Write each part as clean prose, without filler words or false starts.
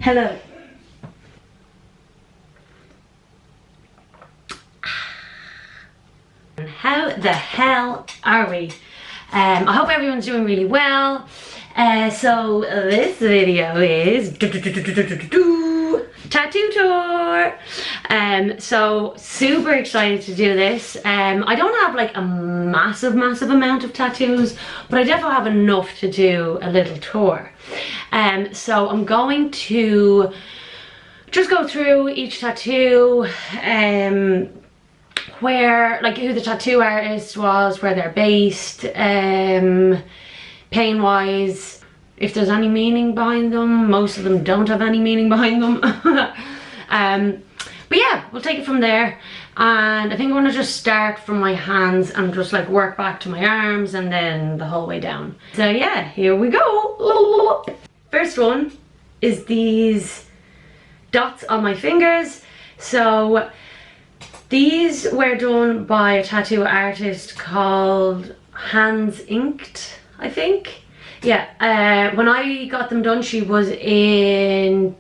Hello. How the hell are we? I hope everyone's doing really well. So this video is tattoo tour. So super excited to do this. I don't have like a massive amount of tattoos, but I definitely have enough to do a little tour. So I'm going to just go through each tattoo, where, like, who the tattoo artist was, where they're based, pain wise, if there's any meaning behind them. Most of them don't have any meaning behind them. But yeah, we'll take it from there. And I think I want to just start from my hands and just like work back to my arms and then the whole way down. So yeah, here we go. First one is these dots on my fingers. So these were done by a tattoo artist called Hands Inked, I think. Yeah, when I got them done, she was in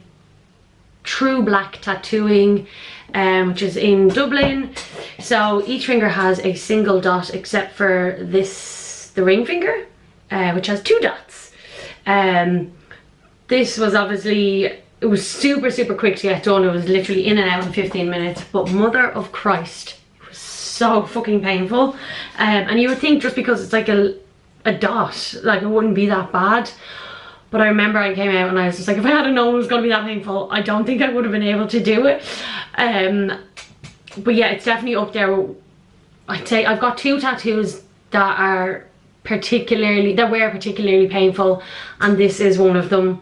True Black Tattooing, which is in Dublin. So each finger has a single dot except for this, the ring finger, which has 2 dots. This was obviously, it was super quick to get done. It was literally in and out in 15 minutes, but mother of Christ, it was so fucking painful. And you would think just because it's like a dot, like it wouldn't be that bad. But I remember I came out and I was just like, if I had known it was going to be that painful, I don't think I would have been able to do it. But yeah, it's definitely up there. I'd say I've got 2 tattoos that were particularly painful, and this is one of them.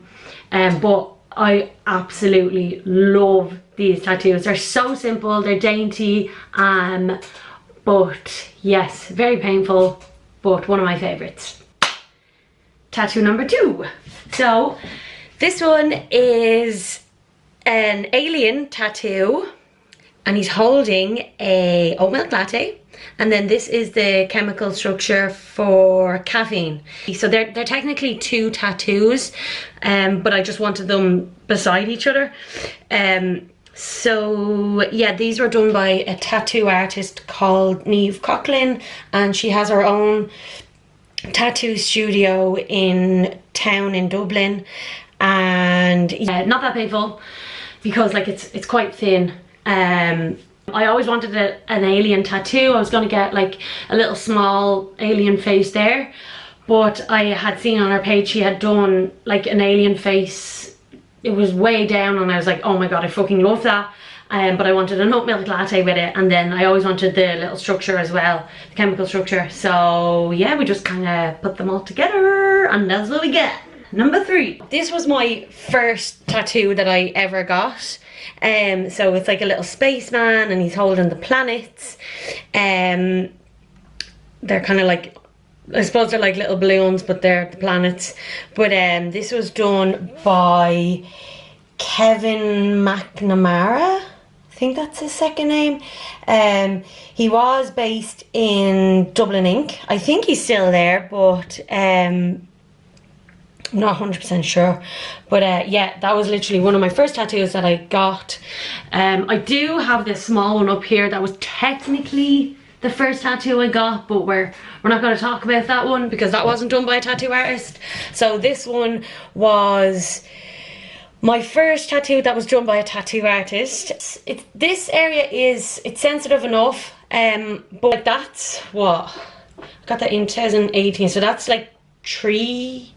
But I absolutely love these tattoos. They're so simple, they're dainty, but yes, very painful, but one of my favorites. Tattoo number 2. So this one is an alien tattoo, and he's holding a oat milk latte, and then this is the chemical structure for caffeine. So they're technically 2 tattoos, but I just wanted them beside each other. So yeah, these were done by a tattoo artist called Niamh Coughlin, and she has her own tattoo studio in town in Dublin. And yeah, not that painful because like it's quite thin. I always wanted an alien tattoo. I was going to get like a little small alien face there, but I had seen on her page she had done like an alien face. It was way down and I was like, oh my god, I fucking love that. But I wanted an oat milk latte with it, and then I always wanted the little structure as well, the chemical structure. So yeah, we just kind of put them all together and that's what we get. Number 3. This was my first tattoo that I ever got. So it's like a little spaceman and he's holding the planets. They're kind of like, I suppose they're like little balloons, but they're the planets. But this was done by Kevin McNamara. I think that's his second name. He was based in Dublin Inc. I think he's still there, but I'm not 100% sure. But yeah, that was literally one of my first tattoos that I got. I do have this small one up here that was technically the first tattoo I got, but we're not going to talk about that one because that wasn't done by a tattoo artist. So this one was my first tattoo that was done by a tattoo artist. This area it's sensitive enough, but that's what I got that in 2018, so that's like 3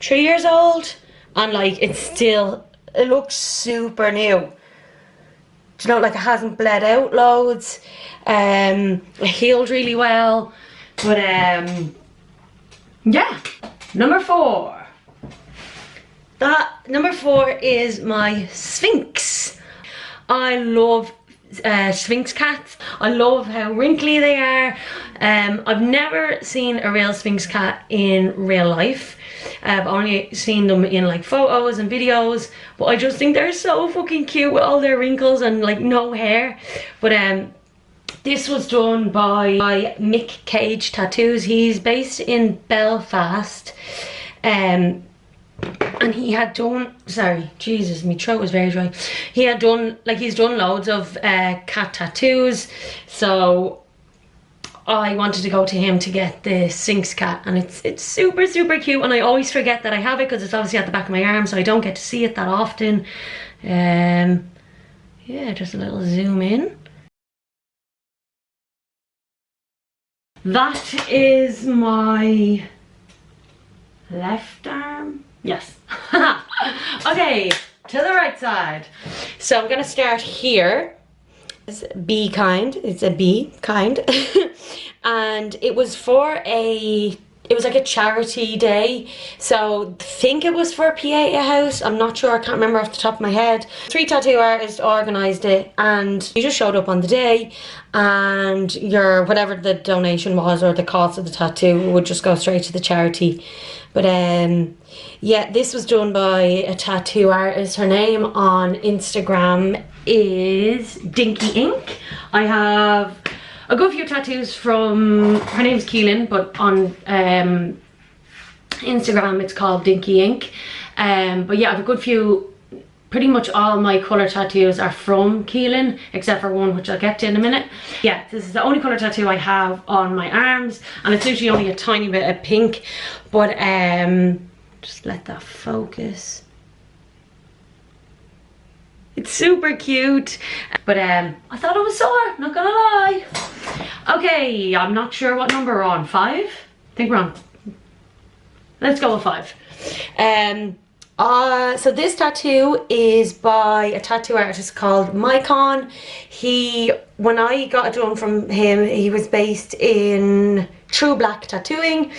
years old, and like it looks super new. Do you know, like it hasn't bled out loads. It healed really well. But yeah, number 4. Number 4 is my Sphinx. I love Sphinx cats. I love how wrinkly they are. I've never seen a real Sphinx cat in real life. I've only seen them in like photos and videos, but I just think they're so fucking cute with all their wrinkles and like no hair. But this was done by Mick Cage Tattoos. He's based in Belfast. and he had done, sorry, Jesus, my throat was very dry. He had done, like, he's done loads of cat tattoos, so I wanted to go to him to get the Sphinx cat, and it's super cute, and I always forget that I have it because it's obviously at the back of my arm, so I don't get to see it that often. Yeah, just a little zoom in. That is my left arm. Yes. Okay, to the right side. So I'm gonna start here. It's bee kind. It's a bee kind. And it was for it was like a charity day, so I think it was for a Pieta house. I'm not sure, I can't remember off the top of my head. 3 tattoo artists organised it, and you just showed up on the day, and your whatever the donation was or the cost of the tattoo would just go straight to the charity. But yeah, this was done by a tattoo artist. Her name on Instagram is Dinky Ink. I have a good few tattoos from, her name's Keelan, but on Instagram it's called Dinky Ink. But yeah, I have a good few. Pretty much all my colour tattoos are from Keelan, except for one which I'll get to in a minute. Yeah, this is the only colour tattoo I have on my arms, and it's literally only a tiny bit of pink, but just let that focus. It's super cute, but I thought it was sore, not gonna lie. Okay, I'm not sure what number we're on. 5? I think we're on. Let's go with 5. So this tattoo is by a tattoo artist called Mycon. When I got it done from him, he was based in True Black Tattooing.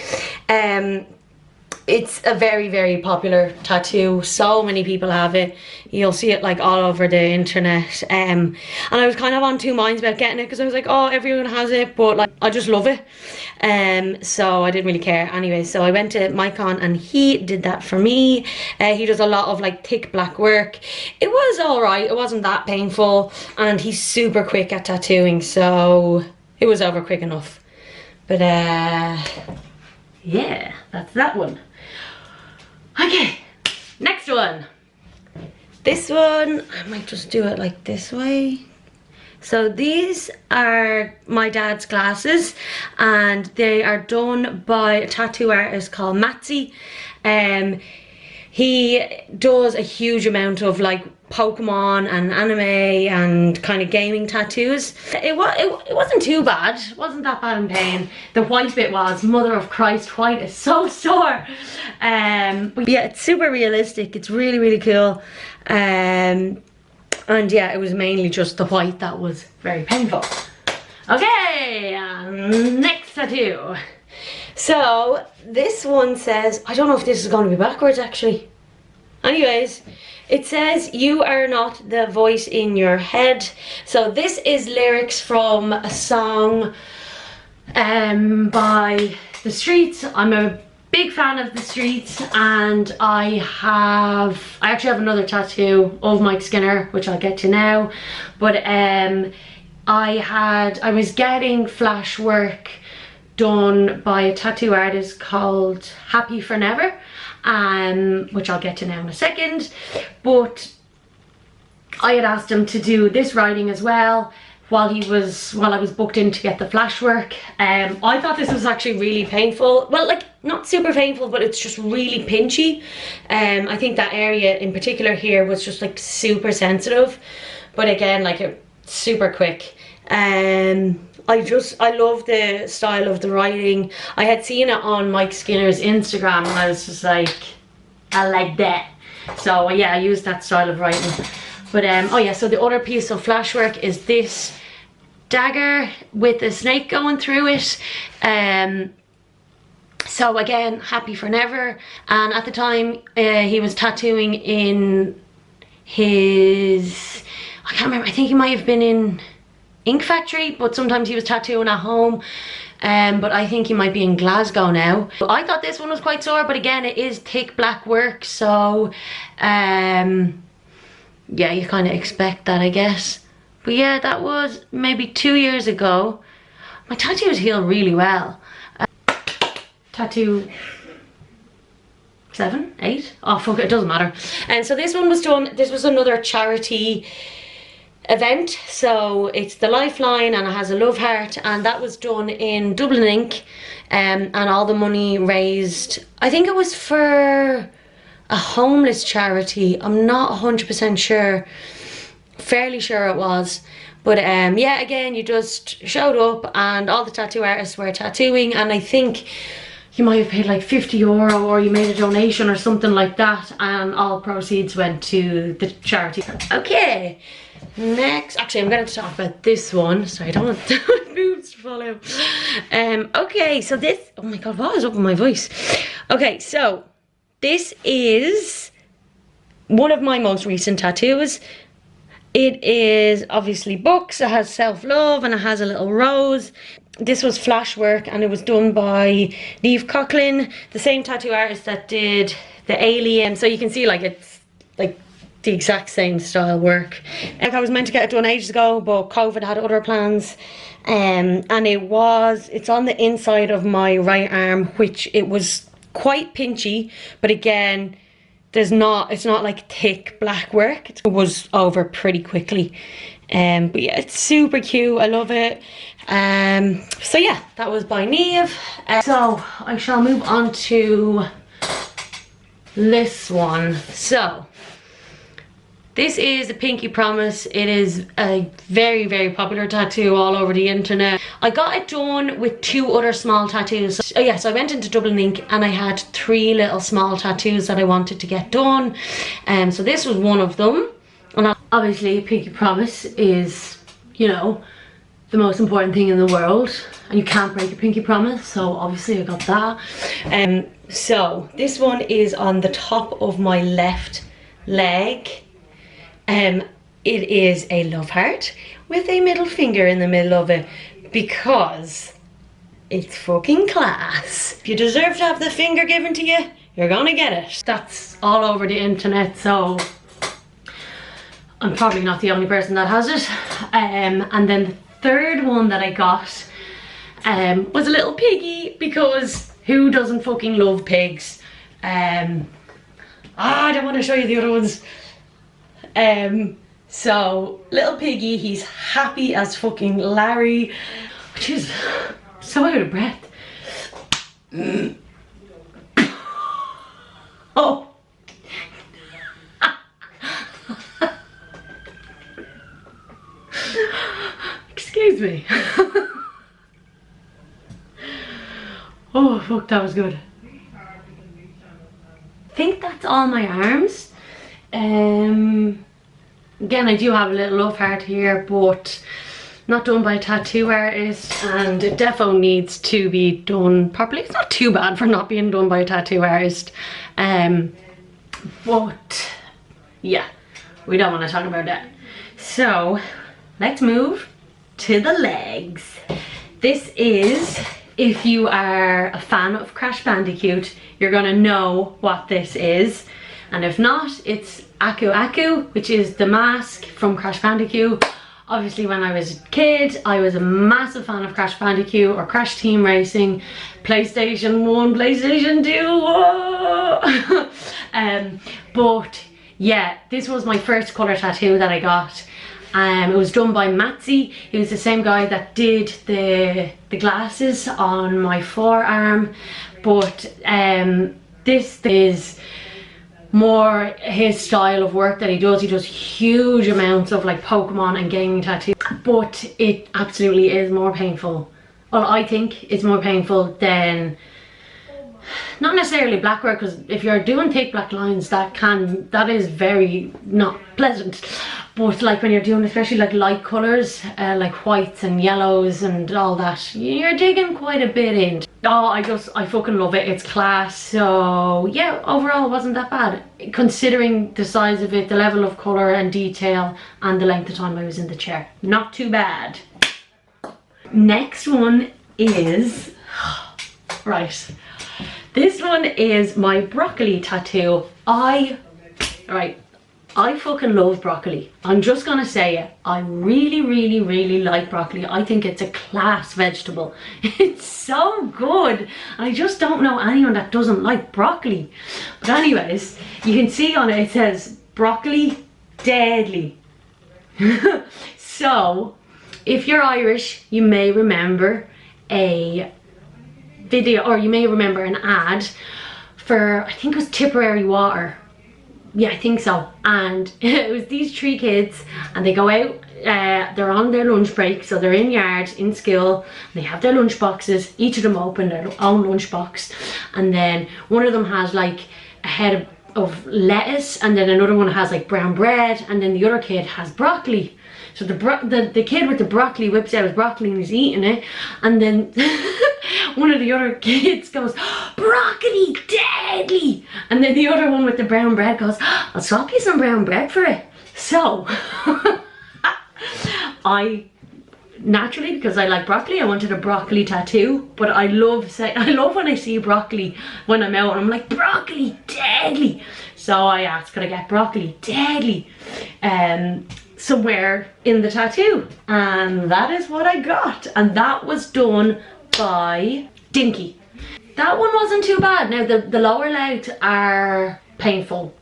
It's a very popular tattoo. So many people have it. You'll see it like all over the internet. And I was kind of on 2 minds about getting it because I was like, oh, everyone has it, but like I just love it. So I didn't really care anyway. So I went to Mycon and he did that for me. He does a lot of like thick black work. It was alright. It wasn't that painful, and he's super quick at tattooing, so it was over quick enough. But yeah, that's that one. Okay, next one. This one, I might just do it like this way. So these are my dad's glasses, and they are done by a tattoo artist called Matzi. He does a huge amount of like Pokemon and anime and kind of gaming tattoos. It wasn't too bad. It wasn't that bad in pain. The white bit was, mother of Christ, white is so sore. But yeah, it's super realistic. It's really cool. And yeah, it was mainly just the white that was very painful. Okay, next tattoo. So this one says, I don't know if this is going to be backwards actually. Anyways, it says, you are not the voice in your head. So this is lyrics from a song by The Streets. I'm a big fan of The Streets, and I actually have another tattoo of Mike Skinner, which I'll get to now. But I was getting flash work done by a tattoo artist called Happy for Never, which I'll get to now in a second. But I had asked him to do this writing as well while I was booked in to get the flash work. I thought this was actually really painful. Well, like not super painful, but it's just really pinchy. I think that area in particular here was just like super sensitive, but again, like super quick. I love the style of the writing. I had seen it on Mike Skinner's Instagram, and I was just like, I like that. So yeah, I used that style of writing. But oh yeah, so the other piece of flash work is this dagger with a snake going through it. So again, Happy for Never. And at the time, he was tattooing in his, I can't remember, I think he might have been in Ink Factory, but sometimes he was tattooing at home. But I think he might be in Glasgow now. But I thought this one was quite sore, but again, it is thick black work, so yeah, you kind of expect that, I guess. But yeah, that was maybe 2 years ago. My tattoos heal really well. Tattoo 7, 8. Oh fuck it, doesn't matter. And so this one was done, this was another charity event, so it's the Lifeline and it has a love heart, and that was done in Dublin Ink. And all the money raised, I think it was for a homeless charity. I'm not 100% sure, fairly sure it was. But yeah, again, you just showed up and all the tattoo artists were tattooing, and I think you might have paid like €50 or you made a donation or something like that, and all proceeds went to the charity. Okay, next, actually I'm going to talk about this one. Sorry, I don't want my boobs to fall out. Okay, so this, oh my god, what is up with my voice? Okay, so this is one of my most recent tattoos. It is obviously books, it has self-love and it has a little rose. This was flash work and it was done by Niamh Coughlin, the same tattoo artist that did the Alien. So you can see like it's like the exact same style work. Like I was meant to get it done ages ago, but COVID had other plans. And it's on the inside of my right arm, which it was quite pinchy, but again, it's not like thick black work. It was over pretty quickly. But yeah, it's super cute, I love it. So yeah, that was by Niamh. So I shall move on to this one. So this is a Pinky Promise. It is a very, very popular tattoo all over the internet. I got it done with 2 other small tattoos. So yeah, so I went into Dublin Ink and I had 3 little small tattoos that I wanted to get done. So this was one of them. And obviously Pinky Promise is, you know, the most important thing in the world. And you can't break a Pinky Promise, so obviously I got that. So this one is on the top of my left leg. It is a love heart with a middle finger in the middle of it because it's fucking class. If you deserve to have the finger given to you, you're gonna get it. That's all over the internet, so I'm probably not the only person that has it. And then the third one that I got was a little piggy, because who doesn't fucking love pigs? I don't want to show you the other ones. So little piggy, he's happy as fucking Larry, which is so out of breath. Oh. Excuse me. Oh fuck, that was good. I think that's all my arms. Again, I do have a little love heart here, but not done by a tattoo artist, and it defo needs to be done properly. It's not too bad for not being done by a tattoo artist. But yeah, we don't want to talk about that. So let's move to the legs. This is, if you are a fan of Crash Bandicoot, you're gonna know what this is. And if not, it's Akuaku, which is the mask from Crash Bandicoot. Obviously when I was a kid, I was a massive fan of Crash Bandicoot or Crash Team Racing, PlayStation 1, PlayStation 2, whoa! But yeah, this was my first colour tattoo that I got. It was done by Matzi. He was the same guy that did the glasses on my forearm. But this is more his style of work that he does. He does huge amounts of like Pokemon and gaming tattoos, but it absolutely is more painful. Well, I think it's more painful than, not necessarily black work, because if you're doing thick black lines, that is very not pleasant. But like when you're doing especially like light colours, like whites and yellows and all that, you're digging quite a bit in. Oh, I fucking love it. It's class. So yeah, overall it wasn't that bad, considering the size of it, the level of colour and detail, and the length of time I was in the chair. Not too bad. Next one is, right, this one is my broccoli tattoo. Right, I fucking love broccoli. I'm just gonna say it. I really like broccoli. I think it's a class vegetable. It's so good. I just don't know anyone that doesn't like broccoli. But anyways, you can see on it, it says broccoli deadly. So, if you're Irish, you may remember a video, or you may remember an ad for, I think it was Tipperary water. Yeah, I think so. And it was these 3 kids, and they go out, they're on their lunch break, so they're in yard, in school, they have their lunch boxes, each of them open their own lunch box, and then one of them has like a head of lettuce, and then another one has like brown bread, and then the other kid has broccoli. So the kid with the broccoli whips out his broccoli and he's eating it, and then one of the other kids goes, broccoli deadly, and then the other one with the brown bread goes, I'll swap you some brown bread for it. So I naturally, because I like broccoli, I wanted a broccoli tattoo, but I love when I see broccoli when I'm out and I'm like, broccoli deadly. So I asked, could I get broccoli deadly somewhere in the tattoo, and that is what I got, and that was done by Dinky. That one wasn't too bad. Now the lower legs are painful.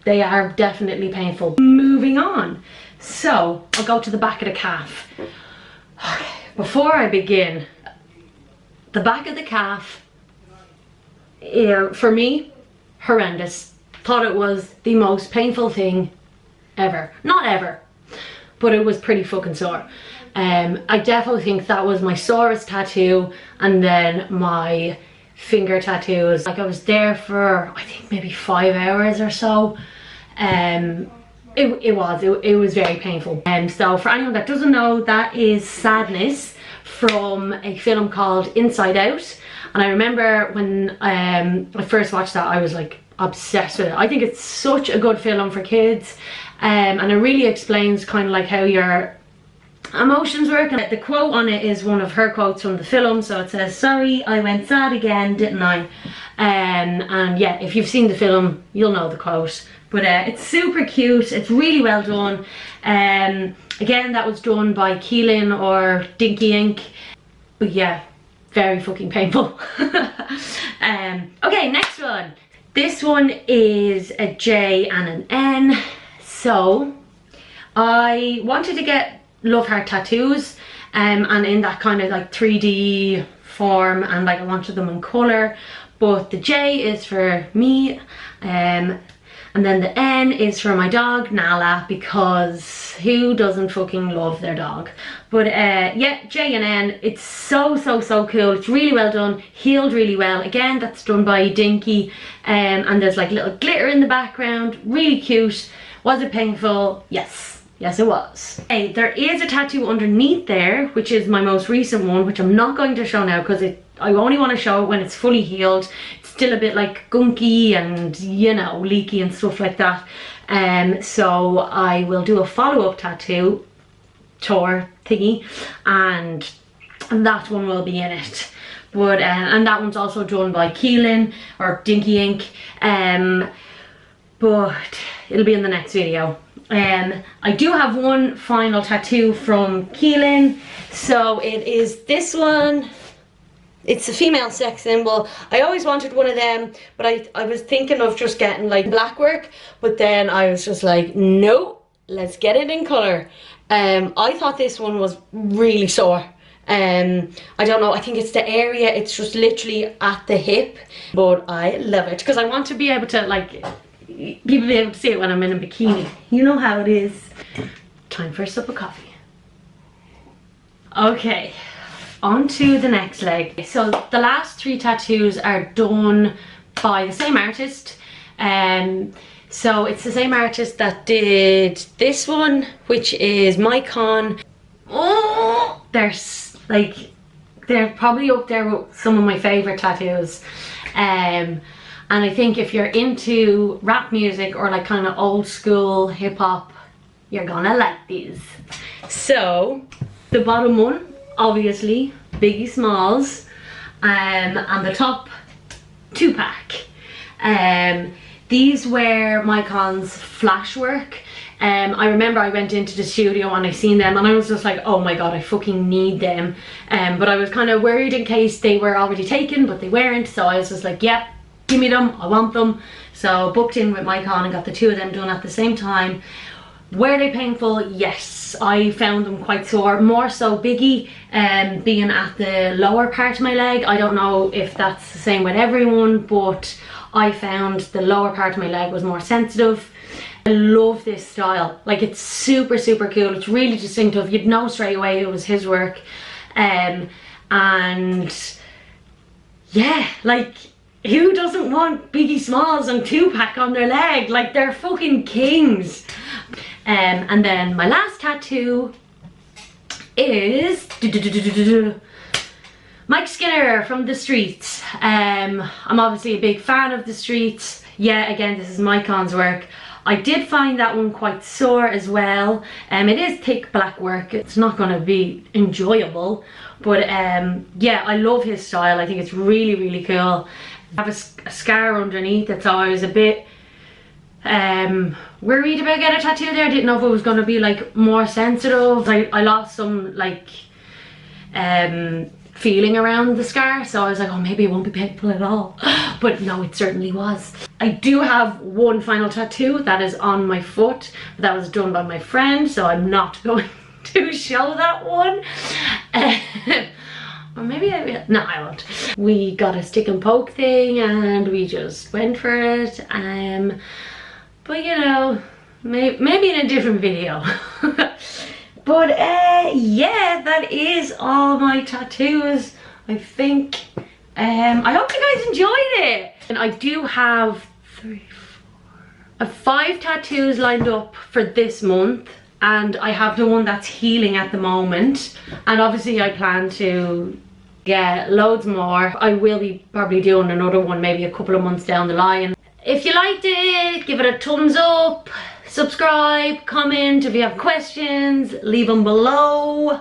They are definitely painful. Moving on, so I'll go to the back of the calf. Okay, before I begin, the back of the calf, for me, horrendous. Thought it was the most painful thing ever. Not ever, but it was pretty fucking sore. I definitely think that was my sorest tattoo, and then my finger tattoos. Like I was there for, I think maybe 5 hours or so. It was very painful. So for anyone that doesn't know, that is Sadness from a film called Inside Out. And I remember when I first watched that, I was like obsessed with it. I think it's such a good film for kids, and it really explains kind of like how your emotions work. And the quote on it is one of her quotes from the film, so it says, sorry, I went sad again, didn't I? And yeah, if you've seen the film, you'll know the quote. But it's super cute, it's really well done. Again, that was done by Keelan or Dinky Ink. But yeah, very fucking painful. Okay, next one. This one is a J and an N. So I wanted to get love heart tattoos, and in that kind of like 3D form, and like I wanted them in colour. But the J is for me, and then the N is for my dog Nala, because who doesn't fucking love their dog? But yeah, J and N, it's so cool. It's really well done, healed really well. Again, that's done by Dinky, and there's like little glitter in the background, really cute. Was it painful? Yes, it was. Hey, there is a tattoo underneath there, which is my most recent one, which I'm not going to show now because I only want to show it when it's fully healed. It's still a bit like gunky and, you know, leaky and stuff like that. So I will do a follow-up tattoo tour thingy, and that one will be in it. But and that one's also done by Keelan or Dinky Ink. But it'll be in the next video. I do have one final tattoo from Keelan. So it is this one. It's a female sex symbol. I always wanted one of them, but I was thinking of just getting like black work, but then I was just like, no, let's get it in colour. I thought this one was really sore. I don't know, I think it's the area, it's just literally at the hip, but I love it because I want to be able to, like, people be able to see it when I'm in a bikini. You know how it is. Time for a sip of coffee. Okay, on to the next leg. So the last 3 tattoos are done by the same artist. So it's the same artist that did this one, which is Mycon. Oh, they're probably up there with some of my favourite tattoos. And I think if you're into rap music or like kind of old school hip hop, you're gonna like these. So the bottom one, obviously Biggie Smalls, and the top 2-pack. These were Mycon's flash work. I remember I went into the studio and I seen them and I was just like, oh my god, I fucking need them. But I was kind of worried in case they were already taken, but they weren't. So I was just like, yep, give me them, I want them. So booked in with Mycon and got the two of them done at the same time. Were they painful? Yes, I found them quite sore, more so biggie, being at the lower part of my leg. I don't know if that's the same with everyone, but I found the lower part of my leg was more sensitive. I love this style, like it's super cool, it's really distinctive. You'd know straight away it was his work. And yeah, like who doesn't want Biggie Smalls and Tupac on their leg? Like they're fucking kings. And then my last tattoo is Mike Skinner from The Streets. I'm obviously a big fan of The Streets. Yeah, again, this is Mycon's work. I did find that one quite sore as well. It is thick black work. It's not going to be enjoyable, but yeah, I love his style. I think it's really cool. I have a scar underneath it, so I was a bit worried about getting a tattoo there. I didn't know if it was going to be like more sensitive. I lost some like feeling around the scar, so I was like, oh, maybe it won't be painful at all. But no, it certainly was. I do have one final tattoo that is on my foot, but that was done by my friend, so I'm not going to show that one. Or maybe I will. No, I won't. We got a stick and poke thing and we just went for it. But you know, maybe in a different video. But yeah, that is all my tattoos, I think. I hope you guys enjoyed it. And I do have 5 tattoos lined up for this month, and I have the one that's healing at the moment, and obviously I plan to get loads more. I will be probably doing another one maybe a couple of months down the line. If you liked it, give it a thumbs up, subscribe, comment. If you have questions, leave them below.